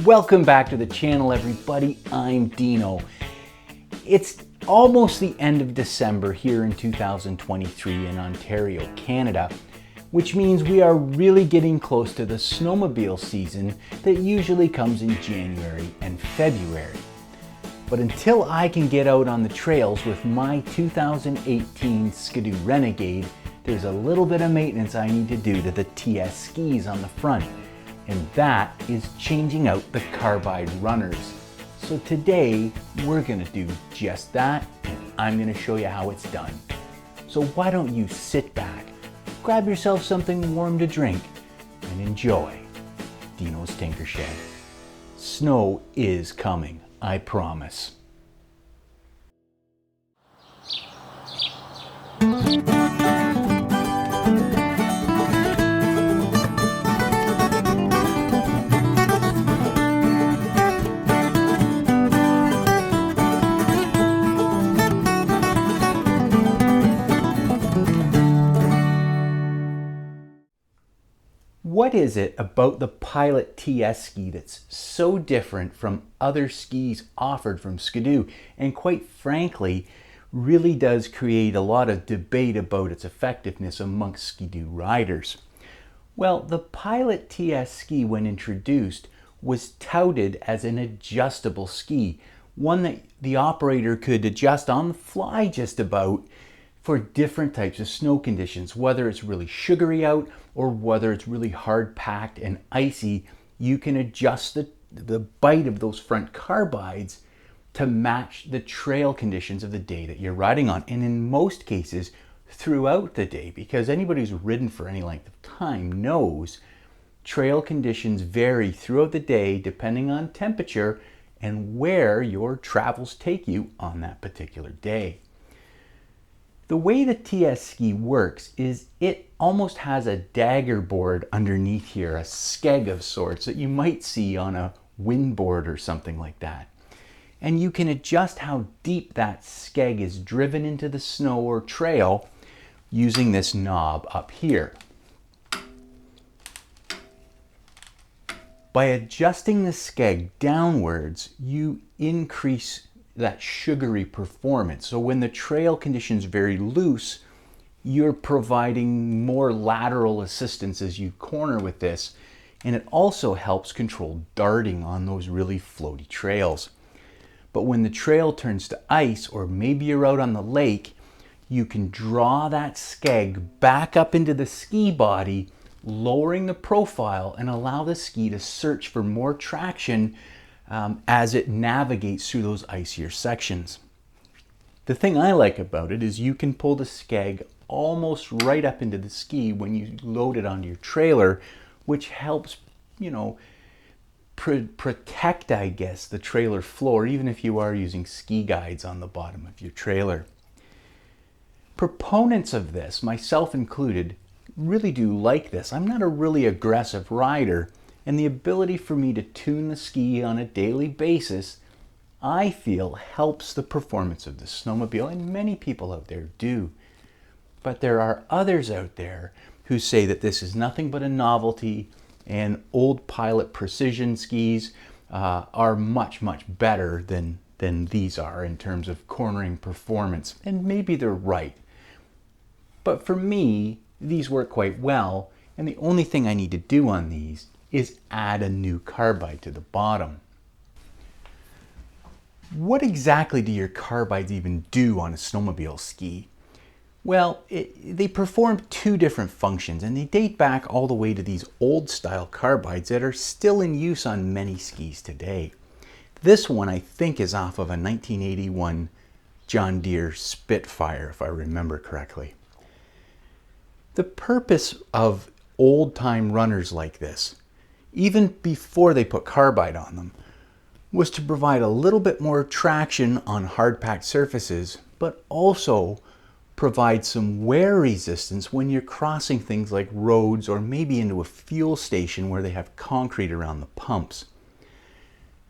Welcome back to the channel, everybody. I'm Dino. It's almost the end of December here in 2023 in Ontario, Canada, which means we are really getting close to the snowmobile season that usually comes in January and February. But until I can get out on the trails with my 2018 Ski-Doo Renegade, there's a little bit of maintenance I need to do to the TS skis on the front. And that is changing out the Carbide runners. So today we're gonna do just that, and I'm gonna show you how it's done. So why don't you sit back, grab yourself something warm to drink, and enjoy Dino's Tinker Shed. Snow is coming, I promise. What is it about the Pilot TS ski that's so different from other skis offered from Ski-Doo, and quite frankly really does create a lot of debate about its effectiveness amongst Ski-Doo riders? Well, the Pilot TS ski, when introduced, was touted as an adjustable ski, one that the operator could adjust on the fly just about for different types of snow conditions. Whether it's really sugary out or whether it's really hard packed and icy, you can adjust the bite of those front carbides to match the trail conditions of the day that you're riding on. And in most cases, throughout the day, because anybody who's ridden for any length of time knows trail conditions vary throughout the day depending on temperature and where your travels take you on that particular day. The way the TS ski works is it almost has a dagger board underneath here, a skeg of sorts that you might see on a windboard or something like that. And you can adjust how deep that skeg is driven into the snow or trail using this knob up here. By adjusting the skeg downwards, you increase that sugary performance. So when the trail conditions very loose, you're providing more lateral assistance as you corner with this, and it also helps control darting on those really floaty trails. But when the trail turns to ice, or maybe you're out on the lake, you can draw that skeg back up into the ski body, lowering the profile, and allow the ski to search for more traction as it navigates through those icier sections. The thing I like about it is you can pull the skeg almost right up into the ski when you load it onto your trailer, which helps, protect, I guess, the trailer floor, even if you are using ski guides on the bottom of your trailer. Proponents of this, myself included, really do like this. I'm not a really aggressive rider, and the ability for me to tune the ski on a daily basis, I feel, helps the performance of the snowmobile, and many people out there do. But there are others out there who say that this is nothing but a novelty, and old Pilot precision skis are much, much better than these are in terms of cornering performance. And maybe they're right. But for me, these work quite well, and the only thing I need to do on these is add a new carbide to the bottom. What exactly do your carbides even do on a snowmobile ski? Well, they perform two different functions, and they date back all the way to these old style carbides that are still in use on many skis today. This one I think is off of a 1981 John Deere Spitfire, if I remember correctly. The purpose of old-time runners like this, even before they put carbide on them, was to provide a little bit more traction on hard-packed surfaces, but also provide some wear resistance when you're crossing things like roads or maybe into a fuel station where they have concrete around the pumps.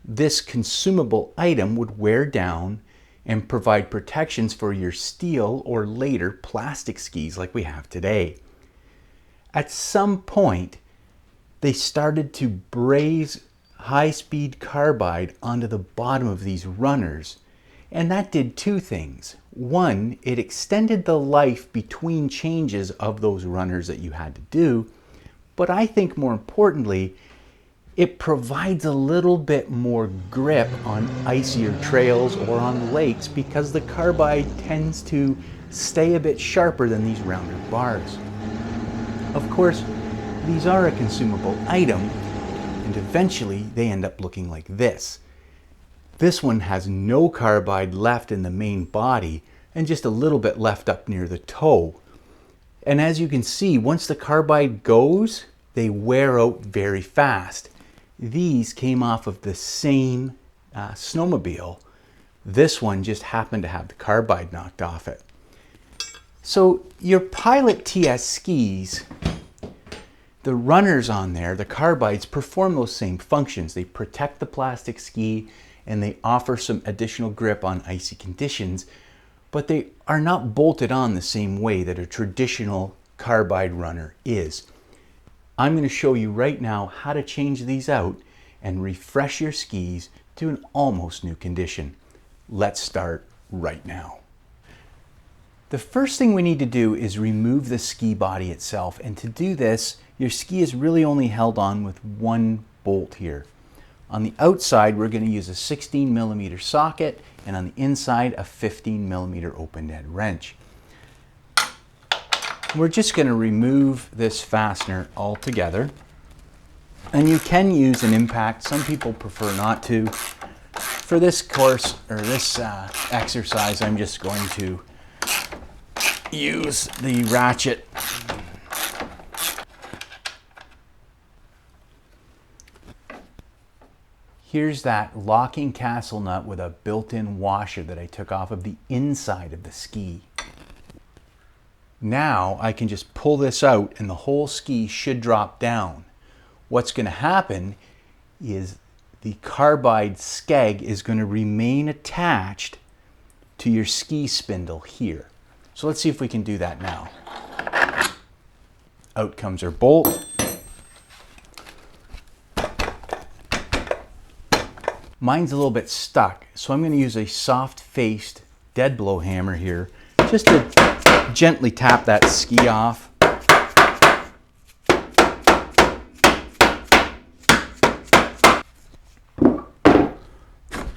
This consumable item would wear down and provide protections for your steel or later plastic skis like we have today. At some point, they started to braze high-speed carbide onto the bottom of these runners. And that did two things. One, it extended the life between changes of those runners that you had to do. But I think more importantly, it provides a little bit more grip on icier trails or on lakes because the carbide tends to stay a bit sharper than these rounder bars. Of course, these are a consumable item, and eventually they end up looking like this. This one has no carbide left in the main body and just a little bit left up near the toe. And as you can see, once the carbide goes, they wear out very fast. These came off of the same snowmobile. This one just happened to have the carbide knocked off it. So your Pilot TS skis, the runners on there, the carbides, perform those same functions. They protect the plastic ski and they offer some additional grip on icy conditions, but they are not bolted on the same way that a traditional carbide runner is. I'm going to show you right now how to change these out and refresh your skis to an almost new condition. Let's start right now. The first thing we need to do is remove the ski body itself, and to do this, your ski is really only held on with one bolt here. On the outside, we're going to use a 16mm socket, and on the inside, a 15mm open-end wrench. We're just going to remove this fastener altogether. And you can use an impact. Some people prefer not to. For this course, or this exercise, I'm just going to use the ratchet. Here's that locking castle nut with a built-in washer that I took off of the inside of the ski. Now I can just pull this out and the whole ski should drop down. What's going to happen is the carbide skeg is going to remain attached to your ski spindle here. So let's see if we can do that now. Out comes our bolt. Mine's a little bit stuck, so I'm going to use a soft-faced dead blow hammer here just to gently tap that ski off.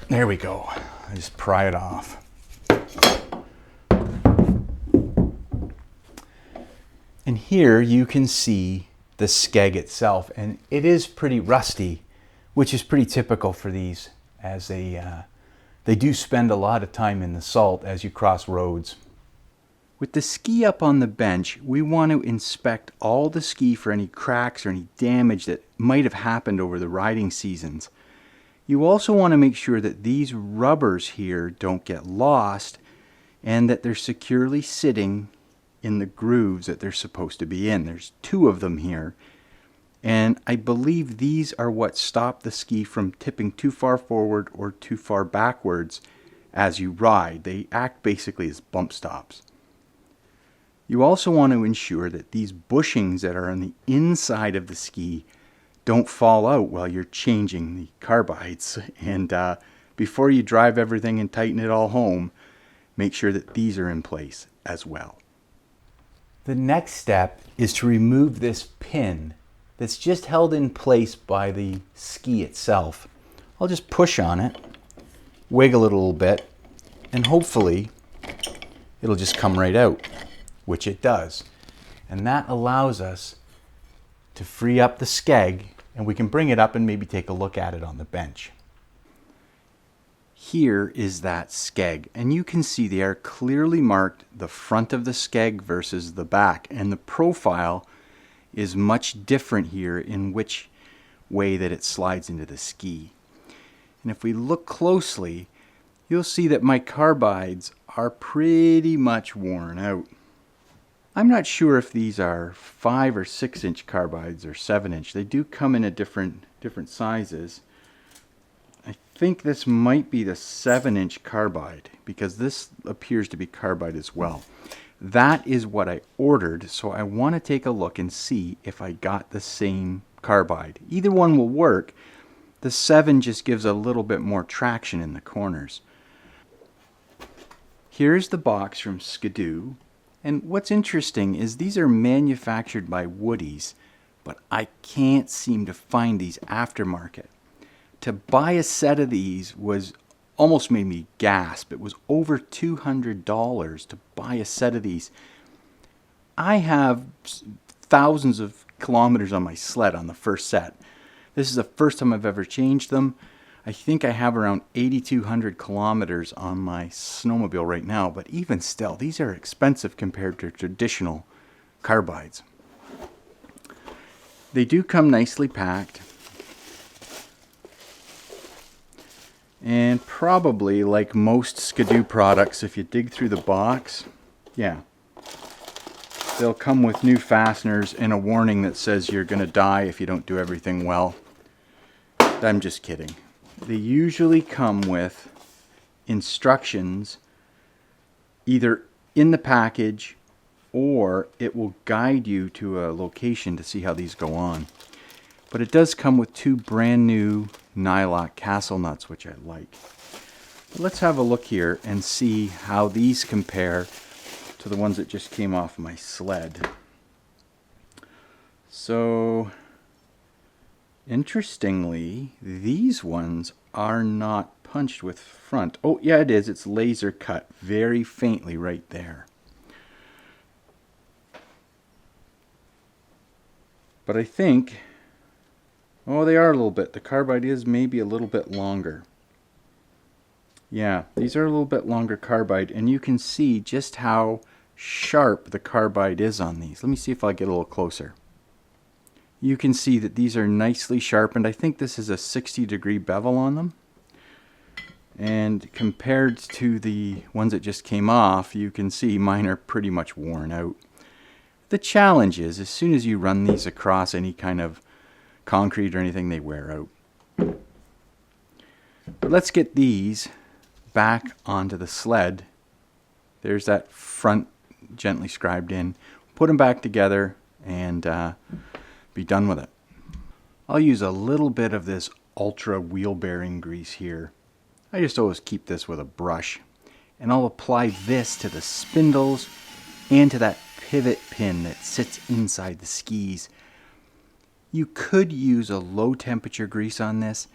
There we go. I just pry it off. And here you can see the skeg itself, and it is pretty rusty, which is pretty typical for these, as they do spend a lot of time in the salt as you cross roads. With the ski up on the bench, we want to inspect all the ski for any cracks or any damage that might have happened over the riding seasons. You also want to make sure that these rubbers here don't get lost and that they're securely sitting in the grooves that they're supposed to be in. There's two of them here, and I believe these are what stop the ski from tipping too far forward or too far backwards as you ride. They act basically as bump stops. You also want to ensure that these bushings that are on the inside of the ski don't fall out while you're changing the carbides. And before you drive everything and tighten it all home, make sure that these are in place as well. The next step is to remove this pin that's just held in place by the ski itself. I'll just push on it, wiggle it a little bit, and hopefully it'll just come right out, which it does. And that allows us to free up the skeg, and we can bring it up and maybe take a look at it on the bench. Here is that skeg, and you can see they are clearly marked the front of the skeg versus the back, and the profile is much different here in which way that it slides into the ski. And if we look closely, you'll see that my carbides are pretty much worn out. I'm not sure if these are 5 or 6 inch carbides or 7 inch. They do come in a different sizes. I think this might be the 7-inch carbide because this appears to be carbide as well. That is what I ordered, so I want to take a look and see if I got the same carbide. Either one will work. The 7 just gives a little bit more traction in the corners. Here's the box from Skidoo. And what's interesting is these are manufactured by Woody's, but I can't seem to find these aftermarket. To buy a set of these was almost made me gasp. It was over $200 to buy a set of these. I have thousands of kilometers on my sled on the first set. This is the first time I've ever changed them. I think I have around 8,200 kilometers on my snowmobile right now, but even still, these are expensive compared to traditional carbides. They do come nicely packed. And probably, like most Skidoo products, if you dig through the box, yeah, they'll come with new fasteners and a warning that says you're going to die if you don't do everything well. I'm just kidding. They usually come with instructions either in the package or it will guide you to a location to see how these go on. But it does come with 2 brand new Nylock castle nuts, which I like. But let's have a look here and see how these compare to the ones that just came off my sled. So, interestingly, these ones are not punched with front. Oh, yeah, it is. It's laser cut very faintly right there. But I think, oh, they are a little bit. The carbide is maybe a little bit longer. Yeah, these are a little bit longer carbide, and you can see just how sharp the carbide is on these. Let me see if I get a little closer. You can see that these are nicely sharpened. I think this is a 60-degree bevel on them. And compared to the ones that just came off, you can see mine are pretty much worn out. The challenge is, as soon as you run these across any kind of concrete or anything, they wear out. But let's get these back onto the sled. There's that front gently scribed in. Put them back together and be done with it. I'll use a little bit of this ultra wheel bearing grease here. I just always keep this with a brush, and I'll apply this to the spindles and to that pivot pin that sits inside the skis. You could use a low temperature grease on this,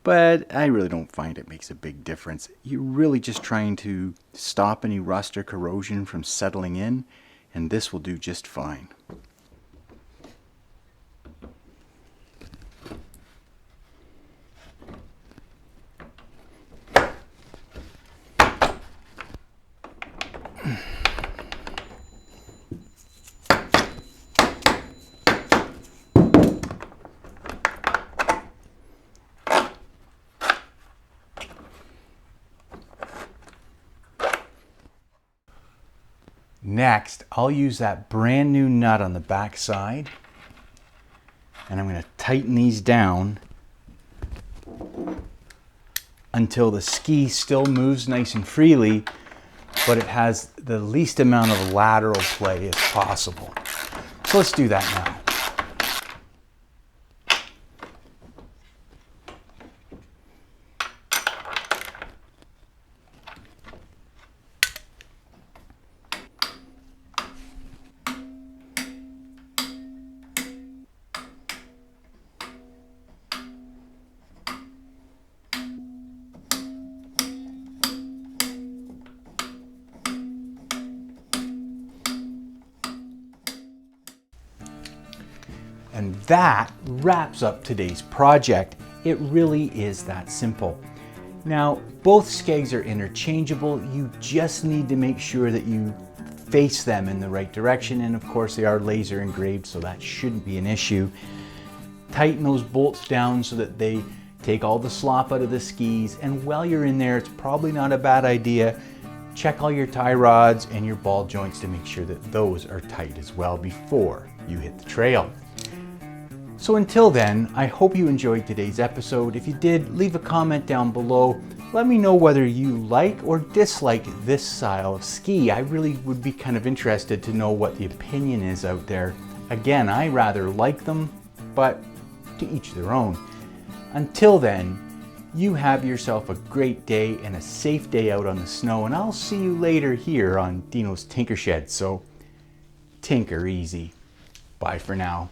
but I really don't find it makes a big difference. You're really just trying to stop any rust or corrosion from settling in, and this will do just fine. Next, I'll use that brand new nut on the back side, and I'm going to tighten these down until the ski still moves nice and freely, but it has the least amount of lateral play as possible. So let's do that now. And that wraps up today's project. It really is that simple. Now, both skegs are interchangeable. You just need to make sure that you face them in the right direction. And of course, they are laser engraved, so that shouldn't be an issue. Tighten those bolts down so that they take all the slop out of the skis. And while you're in there, it's probably not a bad idea. Check all your tie rods and your ball joints to make sure that those are tight as well before you hit the trail. So until then, I hope you enjoyed today's episode. If you did, leave a comment down below. Let me know whether you like or dislike this style of ski. I really would be kind of interested to know what the opinion is out there. Again, I rather like them, but to each their own. Until then, you have yourself a great day and a safe day out on the snow, and I'll see you later here on Dino's Tinker Shed. So tinker easy. Bye for now.